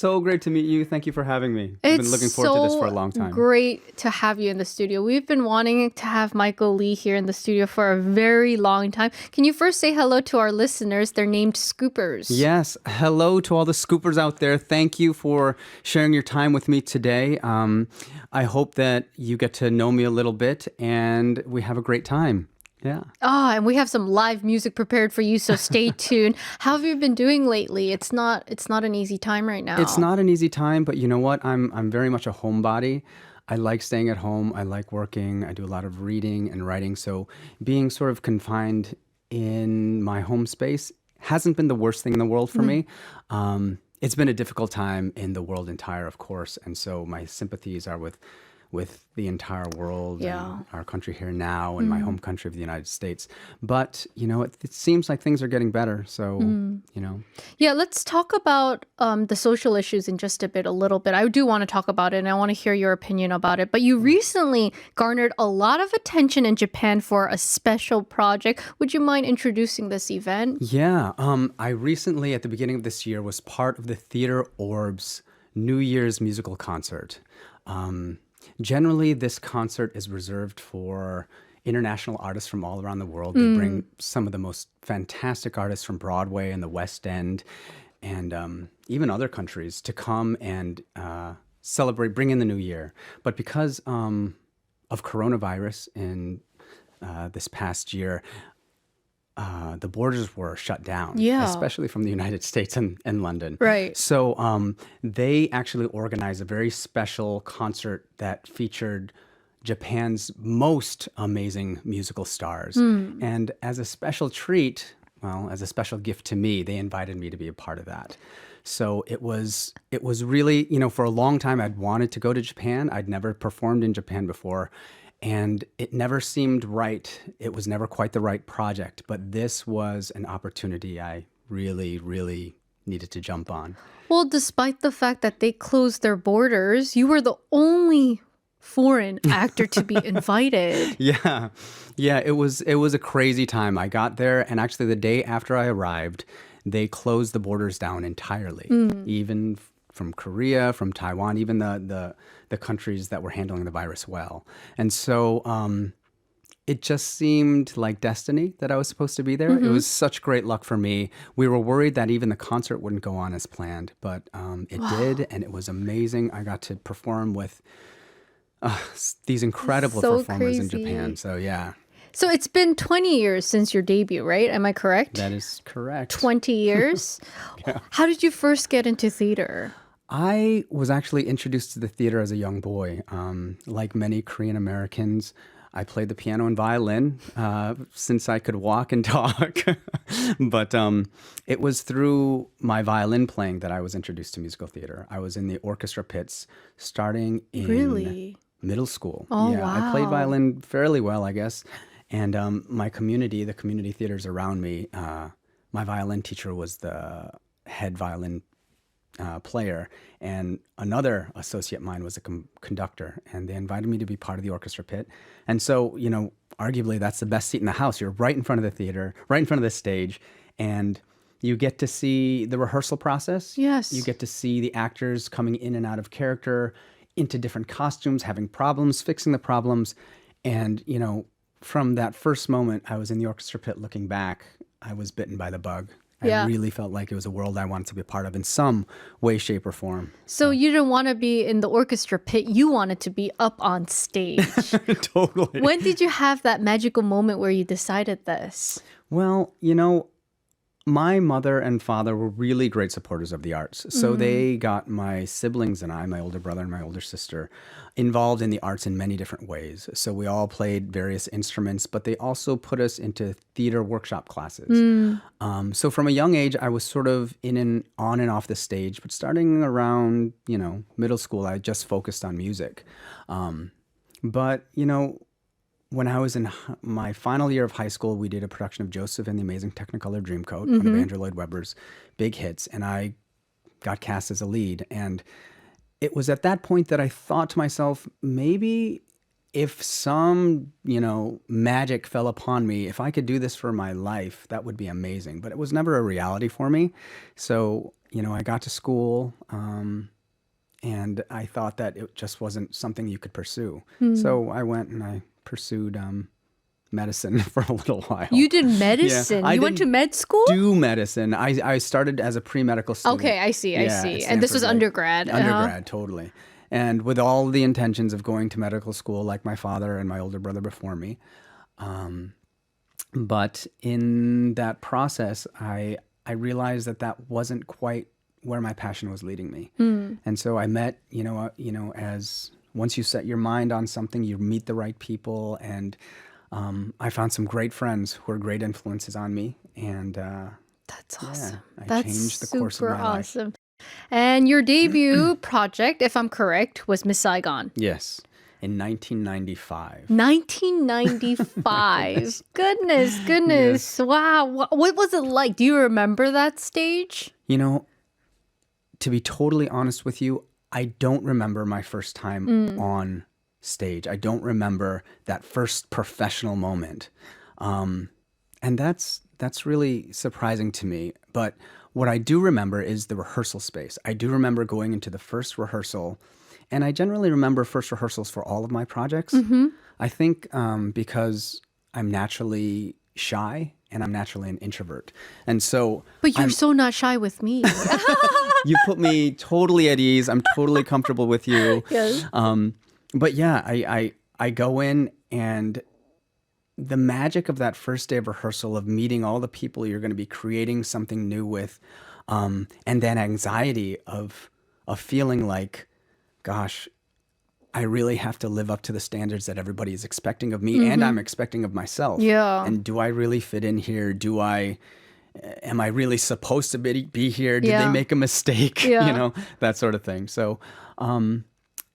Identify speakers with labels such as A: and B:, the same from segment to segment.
A: so great to meet you. Thank you for having me. I've been looking forward to this for a long time.
B: It's great to have you in the studio. We've been wanting to have Michael Lee here in the studio for a very long time. Can you first say hello to our listeners? They're named Scoopers.
A: Yes. Hello to all the Scoopers out there. Thank you for sharing your time with me today. I hope that you get to know me a little bit and we have a great time. Yeah.
B: And we have some live music prepared for you, so stay tuned. How have you been doing lately? It's not an easy time right now.
A: It's not an easy time, but you know what? I'm very much a homebody. I like staying at home. I like working. I do a lot of reading and writing. So being sort of confined in my home space hasn't been the worst thing in the world for me. It's been a difficult time in the world entire, of course. And so my sympathies are with the entire world and our country here now and my home country of the United States. But, you know, it seems like things are getting better. So, you know.
B: Yeah, let's talk about the social issues in just a little bit. I do want to talk about it and I want to hear your opinion about it. But you recently garnered a lot of attention in Japan for a special project. Would you mind introducing this event?
A: Yeah, I recently, at the beginning of this year, was part of the Theater Orb's New Year's musical concert. Generally, this concert is reserved for international artists from all around the world. They bring some of the most fantastic artists from Broadway and the West End and even other countries to come and celebrate, bring in the new year. But because of coronavirus in this past year, the borders were shut down, especially from the United States and London.
B: Right.
A: So they actually organized a very special concert that featured Japan's most amazing musical stars. And as a special treat, well, as a special gift to me, they invited me to be a part of that. So it was really, you know, for a long time I'd wanted to go to Japan. I'd never performed in Japan before. And it never seemed right. It was never quite the right project. But this was an opportunity I really, really needed to jump on.
B: Well, despite the fact that they closed their borders, you were the only foreign actor to be invited.
A: Yeah, it was a crazy time. I got there, and actually the day after I arrived, they closed the borders down entirely, even from Korea, from Taiwan, even the countries that were handling the virus well. And so it just seemed like destiny that I was supposed to be there. It was such great luck for me. We were worried that even the concert wouldn't go on as planned, but it did, and it was amazing. I got to perform with these incredible performers in Japan. So yeah.
B: So it's been 20 years since your debut, right? Am I correct?
A: That is correct.
B: 20 years?
A: Yeah.
B: How did you first get into theater?
A: I was actually introduced to the theater as a young boy. Like many Korean Americans, I played the piano and violin since I could walk and talk. But it was through my violin playing that I was introduced to musical theater. I was in the orchestra pits starting in middle school.
B: Oh,
A: yeah,
B: wow.
A: I played violin fairly well, I guess. And my community, the community theaters around me, my violin teacher was the head violin player, and another associate mine was a conductor, and they invited me to be part of the orchestra pit. And so, you know, arguably that's the best seat in the house. You're right in front of the theater, right in front of the stage, and you get to see the rehearsal process.
B: Yes.
A: You get to see the actors coming in and out of character, into different costumes, having problems, fixing the problems. And, you know, from that first moment I was in the orchestra pit looking back, I was bitten by the bug. I really felt like it was a world I wanted to be a part of in some way, shape, or form.
B: So you didn't want to be in the orchestra pit. You wanted to be up on stage.
A: Totally.
B: When did you have that magical moment where you decided this?
A: Well, you know, my mother and father were really great supporters of the arts. So they got my siblings and I, my older brother and my older sister, involved in the arts in many different ways. So we all played various instruments, but they also put us into theater workshop classes. So from a young age, I was sort of on and off the stage, but starting around, you know, middle school, I just focused on music. But, you know, when I was in my final year of high school, we did a production of Joseph and the Amazing Technicolor Dreamcoat, one of Andrew Lloyd Webber's big hits, and I got cast as a lead. And it was at that point that I thought to myself, maybe if some, you know, magic fell upon me, if I could do this for my life, that would be amazing. But it was never a reality for me. So, I got to school, and I thought that it just wasn't something you could pursue. So I went and I pursued medicine for a little while.
B: You did medicine.
A: I
B: You went to
A: didn't
B: med school?
A: do medicine. I started as a pre-medical student.
B: Okay, I see. I
A: Yeah,
B: see.
A: at
B: And this was
A: Stanford,
B: undergrad.
A: undergrad, totally. And with all the intentions of going to medical school, like my father and my older brother before me. But in that process, I realized that that wasn't quite where my passion was leading me. And so I met, as once you set your mind on something, you meet the right people, and I found some great friends who were great influences on me, and
B: That's awesome.
A: I
B: That's
A: changed the course of
B: super
A: my life.
B: awesome. And your debut project, if I'm correct, was Miss Saigon.
A: Yes, in 1995.
B: 1995. Goodness. Wow. What was it like? Do you remember that stage?
A: To be totally honest with you, I don't remember my first time on stage. I don't remember that first professional moment. And that's really surprising to me. But what I do remember is the rehearsal space. I do remember going into the first rehearsal, and I generally remember first rehearsals for all of my projects. I think because I'm naturally shy and I'm naturally an introvert. And so
B: But you're so not shy with me.
A: you put me totally at ease. I'm totally comfortable with you.
B: Yes.
A: But yeah, I go in, and the magic of that first day of rehearsal, of meeting all the people you're going to be creating something new with, and then anxiety of feeling like, gosh, I really have to live up to the standards that everybody is expecting of me, and I'm expecting of myself.
B: Yeah.
A: And do I really fit in here? Am I really supposed to be here? Did they make a mistake?
B: Yeah.
A: That sort of thing. So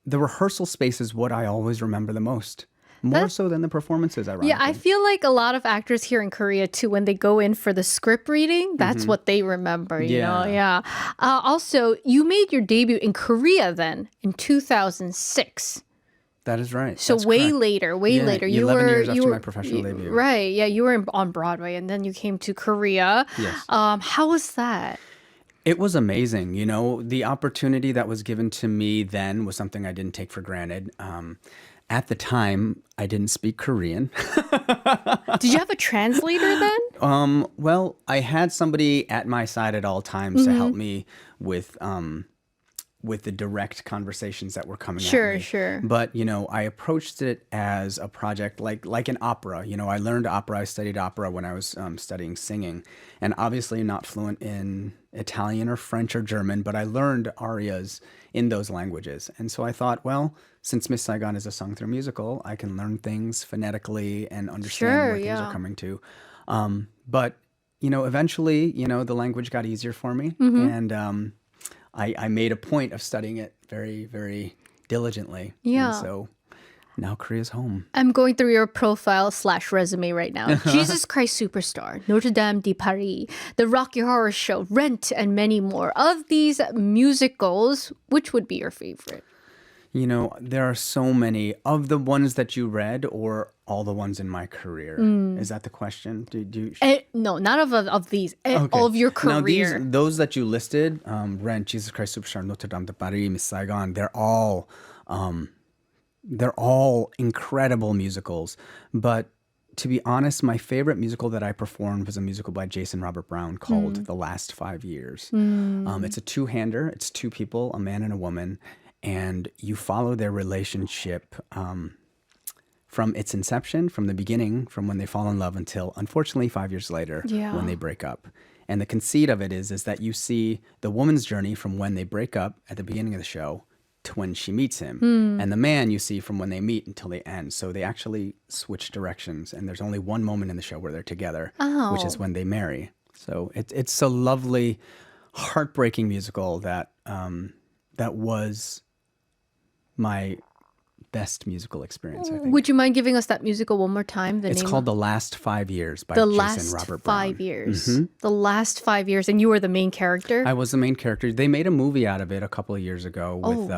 A: the rehearsal space is what I always remember the most. More so than the performances, ironically.
B: Yeah, I feel like a lot of actors here in Korea too, when they go in for the script reading, that's what they remember, you know? Yeah. Also, you made your debut in Korea then in 2006.
A: That is right.
B: So
A: That's
B: way
A: correct.
B: later, way
A: Yeah,
B: later.
A: 11 years after my professional debut.
B: Right, yeah, you were on Broadway and then you came to Korea.
A: Yes.
B: How was that?
A: It was amazing. The opportunity that was given to me then was something I didn't take for granted. At the time, I didn't speak Korean.
B: Did you have a translator then?
A: Well, I had somebody at my side at all times to help me with the direct conversations that were coming at me.
B: Sure.
A: But, I approached it as a project like an opera. I learned opera. I studied opera when I was studying singing. And obviously not fluent in Italian or French or German, but I learned arias in those languages. And so I thought, well, since Miss Saigon is a sung-through musical, I can learn things phonetically and understand where things are coming to. But, eventually, the language got easier for me. And I made a point of studying it very, very diligently.
B: Yeah.
A: And so now Korea's home.
B: I'm going through your profile / resume right now. Jesus Christ Superstar, Notre Dame de Paris, The Rocky Horror Show, Rent, and many more. Of these musicals, which would be your favorite?
A: There are so many. Of the ones that you read, or all the ones in my career? Is that the question?
B: No, not of these. All of your career.
A: Now, those that you listed, Rent, Jesus Christ Superstar, Notre Dame de Paris, Miss Saigon, they're all incredible musicals. But to be honest, my favorite musical that I performed was a musical by Jason Robert Brown called The Last 5 Years. It's a two-hander. It's two people, a man and a woman. And you follow their relationship from its inception, from the beginning, from when they fall in love until, unfortunately, 5 years later, when they break up. And the conceit of it is that you see the woman's journey from when they break up at the beginning of the show to when she meets him. And the man you see from when they meet until they end. So they actually switch directions. And there's only one moment in the show where they're together, which is when they marry. So it's a lovely, heartbreaking musical that was my best musical experience, I think.
B: Would you mind giving us that musical one more time?
A: It's called The Last 5 Years by
B: The
A: Jason
B: Last
A: Robert Brown.
B: 5 Years. The Last 5 Years. And you were the main character?
A: I was the main character. They made a movie out of it a couple of years ago with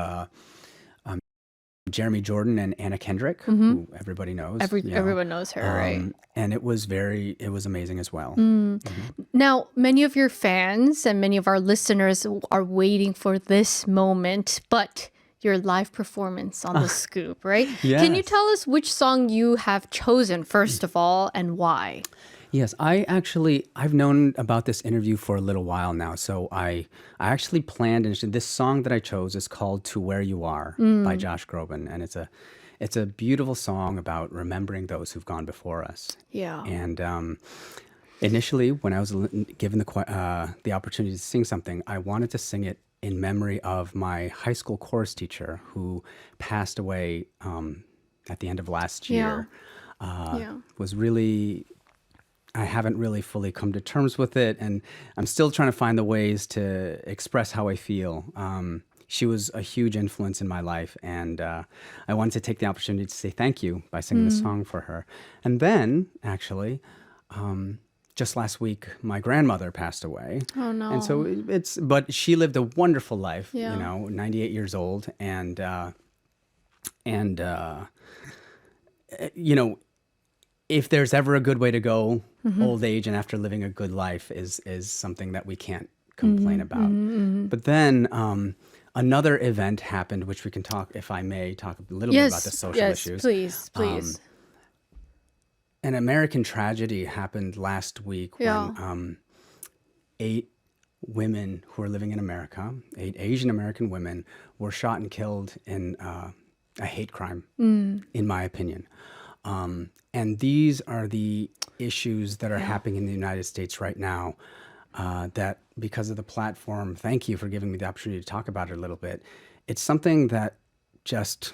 A: Jeremy Jordan and Anna Kendrick, who everybody knows.
B: Everyone knows her, right?
A: And it was amazing as well.
B: Now, many of your fans and many of our listeners are waiting for this moment, but your live performance on the Scoop, right? Can you
A: Yes.
B: tell us which song you have chosen, first of all, and why?
A: Yes, I've known about this interview for a little while now. So I actually planned, and this song that I chose is called "To Where You Are" by Josh Groban, and it's a beautiful song about remembering those who've gone before us.
B: Yeah.
A: And initially, when I was given the opportunity to sing something, I wanted to sing it in memory of my high school chorus teacher who passed away at the end of last year.
B: Yeah.
A: Was really I haven't really fully come to terms with it, and I'm still trying to find the ways to express how I feel. She was a huge influence in my life, and I wanted to take the opportunity to say thank you by singing the song for her. And then, actually, just last week, my grandmother passed away.
B: Oh, no.
A: And so but she lived a wonderful life,
B: Yeah.
A: 98 years old, and you know, if there's ever a good way to go, old age and after living a good life is something that we can't complain about. But then another event happened, which we can talk, if I may, talk a little bit about the social issues.
B: Please.
A: An American tragedy happened last week
B: Yeah.
A: when 8 women who are living in America, 8 Asian American women, were shot and killed in a hate crime, in my opinion. And these are the issues that are happening in the United States right now, that because of the platform, thank you for giving me the opportunity to talk about it a little bit. It's something that just,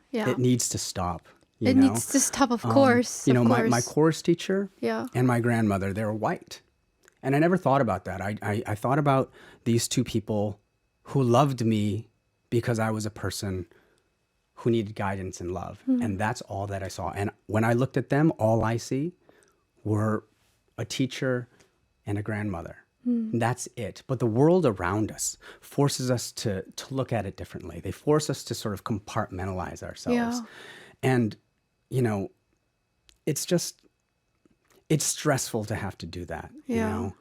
B: Yeah.
A: it needs to stop.
B: It needs to stop, of course.
A: My chorus teacher
B: Yeah.
A: and my grandmother, they were white. And I never thought about that. I thought about these two people who loved me because I was a person who needed guidance and love. And that's all that I saw. And when I looked at them, all I see were a teacher and a grandmother. That's it. But the world around us forces us to look at it differently. They force us to sort of compartmentalize ourselves.
B: Yeah.
A: And, it's stressful to have to do that.
B: Yeah.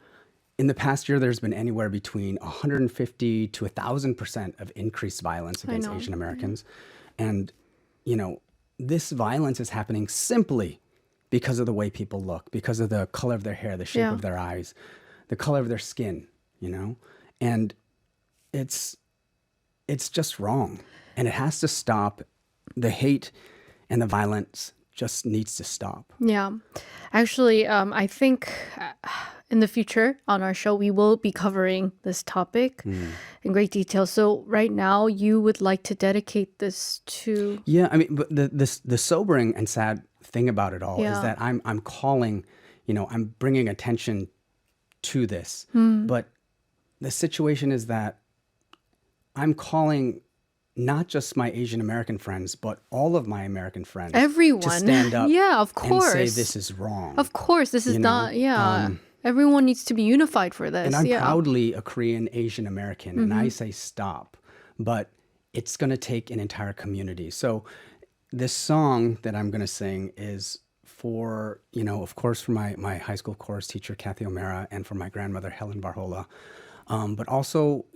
A: In the past year, there's been anywhere between 150 to 1,000% of increased violence against
B: know.
A: Asian Americans. And, this violence is happening simply because of the way people look, because of the color of their hair, the shape
B: Yeah.
A: of their eyes, the color of their skin, And it's just wrong. And it has to stop. The hate and the violence just needs to stop.
B: Yeah. Actually, I think in the future on our show, we will be covering this topic in great detail. So right now, you would like to dedicate this to...
A: Yeah, I mean, but the sobering and sad thing about it all
B: Yeah.
A: is that I'm calling, I'm bringing attention to this. But the situation is that I'm calling not just my Asian American friends, but all of my American friends
B: Everyone.
A: to stand up
B: Yeah, of
A: and
B: course.
A: say this is wrong.
B: Of course, this is
A: You know,
B: not... Yeah. Everyone needs to be unified for this.
A: And I'm
B: yeah.
A: proudly a Korean Asian American, and I say stop. But it's going to take an entire community. So this song that I'm going to sing is for, of course, for my high school chorus teacher, Kathy O'Mara, and for my grandmother, Helen Barhola. But also,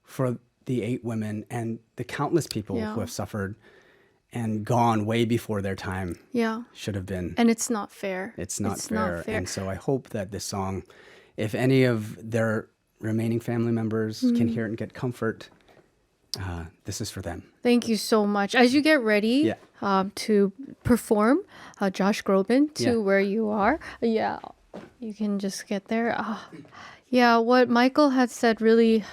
A: for the 8 women and the countless people
B: Yeah.
A: who have suffered and gone way before their time
B: Yeah.
A: should have been.
B: And it's not fair.
A: It's not fair. And so I hope that this song, if any of their remaining family members can hear it and get comfort, this is for them.
B: Thank you so much. As you get ready to perform Josh Groban, To
A: Yeah.
B: Where You Are, yeah, you can just get there. Yeah, what Michael had said really...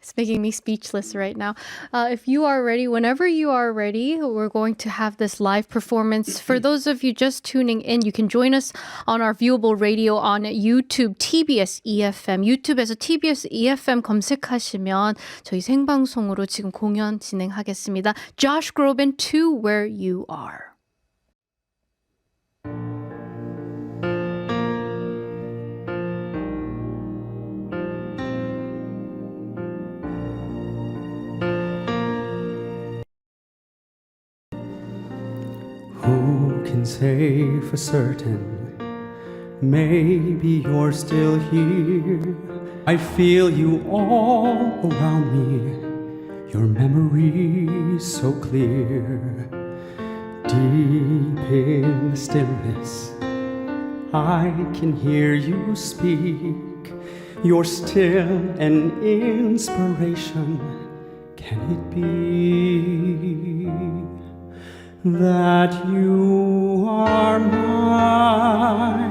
B: It's making me speechless right now. If you are ready, whenever you are ready, we're going to have this live performance. For those of you just tuning in, you can join us on our viewable radio on YouTube, TBS EFM. 유튜브에서 TBS EFM 검색하시면 저희 생방송으로 지금 공연 진행하겠습니다. Josh Groban, To Where You Are.
A: can say for certain, maybe you're still here. I feel you all around me, your memory so clear. Deep in the stillness, I can hear you speak. You're still an inspiration. Can it be that you are my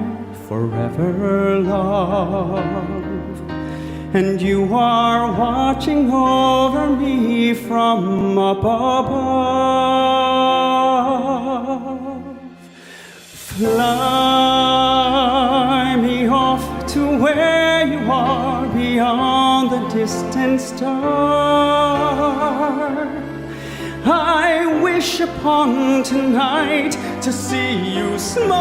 A: forever love, and you are watching over me from up above? Fly me off to where you are, beyond the distant star. I wish upon tonight to see you smile,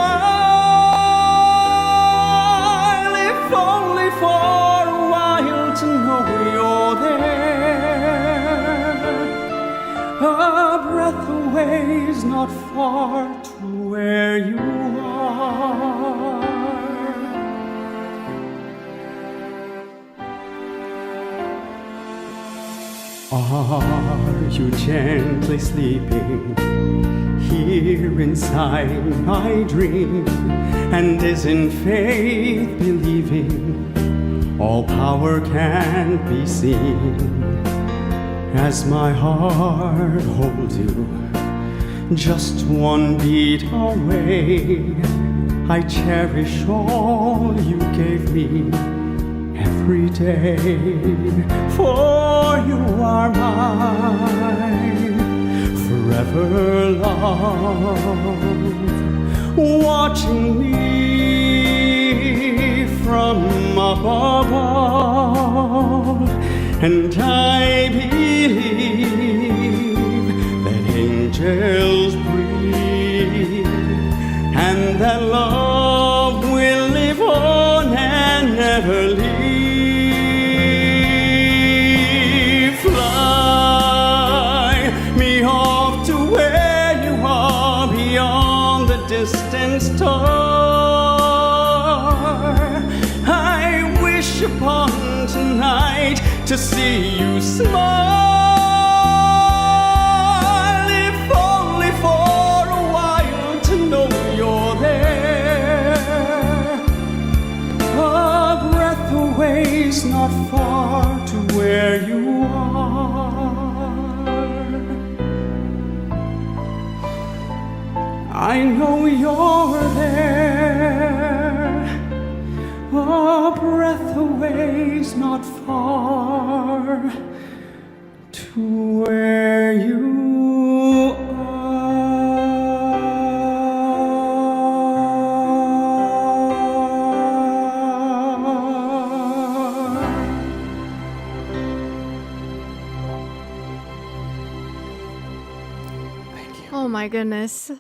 A: if only for a while to know you're there. A breath away is not far to where you are. Are you gently sleeping here inside my dream? And is in faith believing all power can be seen? As my heart holds you just one beat away, I cherish all you gave me every day, for you are mine forever love, watching me from above. And I believe that angels breathe, and that love will live on and never leave. Fly me off to where you are, beyond the distant star. I wish upon tonight to see you smile, if only for a while to know you're there. A breath away's not far to where you are. I know you're there. A breath away's not far to where you
B: Oh my goodness.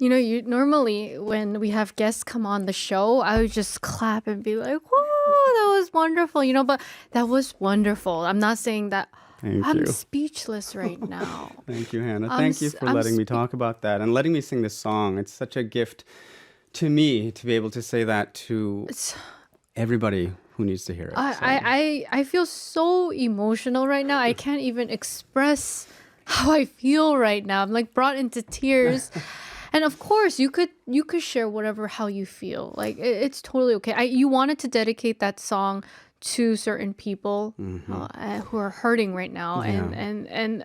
B: You know, you normally when we have guests come on the show, I would just clap and be like, "Whoa, that was wonderful." You know, but that was wonderful. I'm not saying that
A: Thank
B: I'm
A: you.
B: speechless right now.
A: Thank you, Hannah.
B: I'm
A: Thank you
B: s-
A: for
B: I'm
A: letting me
B: spe-
A: talk about that and letting me sing this song. It's such a gift to me to be able to say that to
B: It's-
A: everybody who needs to hear it. So,
B: I feel so emotional right now. I can't even express how I feel right now. I'm like brought into tears. And of course, you could share whatever how you feel. Like it's totally okay. You wanted to dedicate that song to certain people who are hurting right now,
A: Yeah.
B: and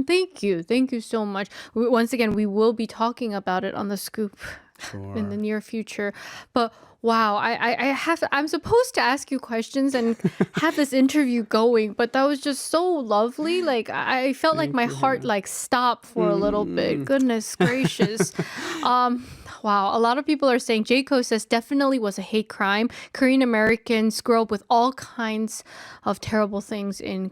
B: thank you so much. Once again, we will be talking about it on the scoop in the
A: Sure.
B: near future. But wow, I'm supposed to ask you questions and have this interview going, but that was just so lovely. Like I felt like
A: Thank
B: my
A: you,
B: heart
A: Hannah.
B: like stopped for a little bit. Goodness gracious. Um Wow, a lot of people are saying Jayco says definitely was a hate crime. Korean Americans grow up with all kinds of terrible things in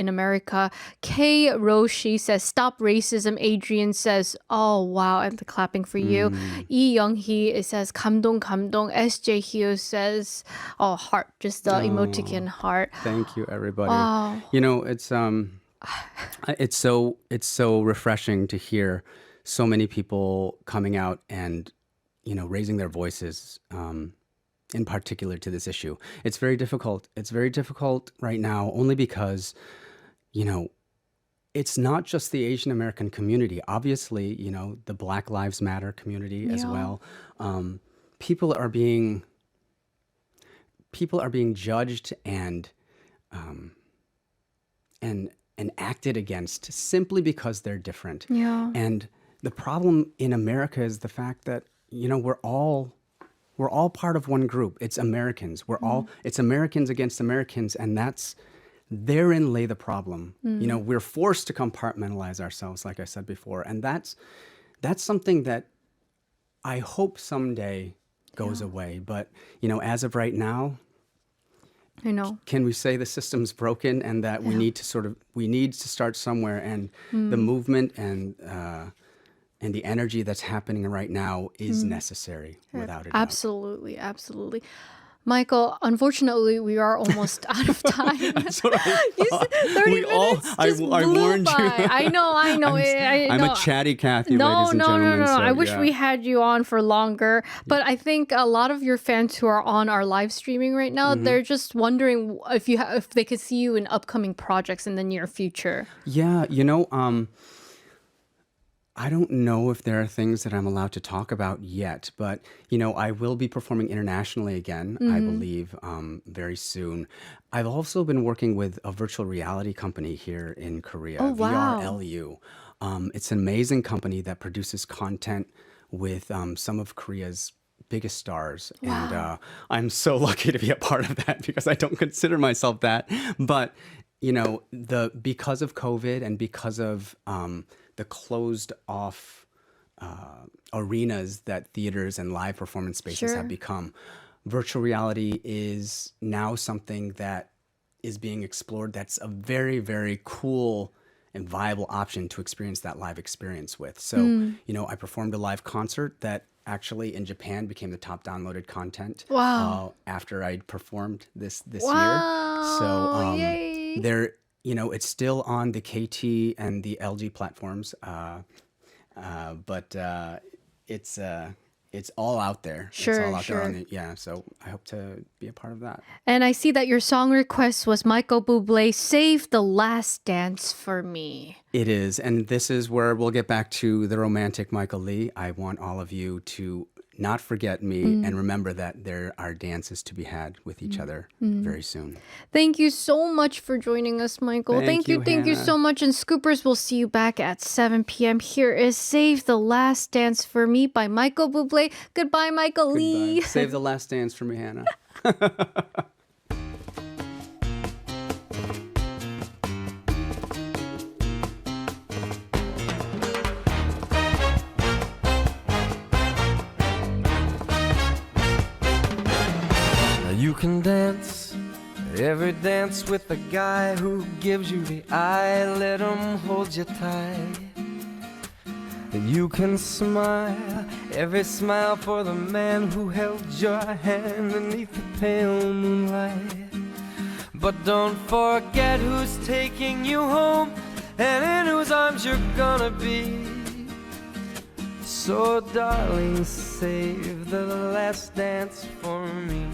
B: America. Kay Roshi says stop racism. Adrian says, oh wow, and the clapping for you. Lee Young Hee it says 감동 감동. SJ Hughes says, oh heart, just the emoticon heart.
A: Thank you, everybody.
B: Wow.
A: You know, it's so refreshing to hear so many people coming out and, raising their voices, in particular to this issue. It's very difficult. It's very difficult right now only because, it's not just the Asian American community. Obviously, the Black Lives Matter community as
B: Yeah.
A: well. People are being judged um, and acted against simply because they're different.
B: Yeah.
A: And the problem in America is the fact that we're all part of one group. It's Americans. It's Americans against Americans, and therein lay the problem. We're forced to compartmentalize ourselves, like I said before, and that's something that I hope someday goes away. But as of right now,
B: I know.
A: can we say the system's broken and that we need to start somewhere, and the movement and the energy that's happening right now is necessary without a doubt.
B: Absolutely, absolutely. Michael, unfortunately, we are almost out of time.
A: That's what I
B: You
A: thought.
B: said 30
A: We all-
B: minutes
A: I-
B: just
A: I
B: blew
A: warned you.
B: by. I know.
A: I'm
B: know.
A: a chatty Cathy,
B: No,
A: ladies and
B: no,
A: gentlemen.
B: no.
A: So,
B: I wish
A: yeah.
B: we had you on for longer. But I think a lot of your fans who are on our live streaming right now, they're just wondering if they could see you in upcoming projects in the near future.
A: Yeah, I don't know if there are things that I'm allowed to talk about yet, but I will be performing internationally again, I believe, very soon. I've also been working with a virtual reality company here in Korea,
B: Oh, wow.
A: VRLU. It's an amazing company that produces content with some of Korea's biggest stars, and I'm so lucky to be a part of that because I don't consider myself that. But because of COVID and because of the closed off arenas that theaters and live performance spaces
B: Sure.
A: have become, virtual reality is now something that is being explored. That's a very, very cool and viable option to experience that live experience with. So, I performed a live concert that actually in Japan became the top downloaded content
B: Wow.
A: after I'd performed this
B: Wow.
A: year. So
B: Yay.
A: there, it's still on the KT and the LG platforms, but it's all out there. It's
B: Sure,
A: all out there
B: sure.
A: so I hope to be a part of that.
B: And I see that your song request was Michael Bublé, Save the Last Dance for Me.
A: It is, and this is where we'll get back to the romantic Michael. I want all of you to not forget me and remember that there are dances to be had with each other very soon.
B: Thank you so much for joining us, Michael.
A: Thank you,
B: Thank you
A: Hannah.
B: so much. And Scoopers, we'll see you back at 7 p.m. Here is Save the Last Dance for Me by Michael Bublé. Goodbye, Michael Lee.
A: Goodbye. Save the last dance for me, Hannah.
C: Now you can dance every dance with the guy who gives you the eye. Let him hold you tight. And you can smile every smile for the man who held your hand beneath the pale moonlight. But don't forget who's taking you home and in whose arms you're gonna be. So darling, save the last dance for me.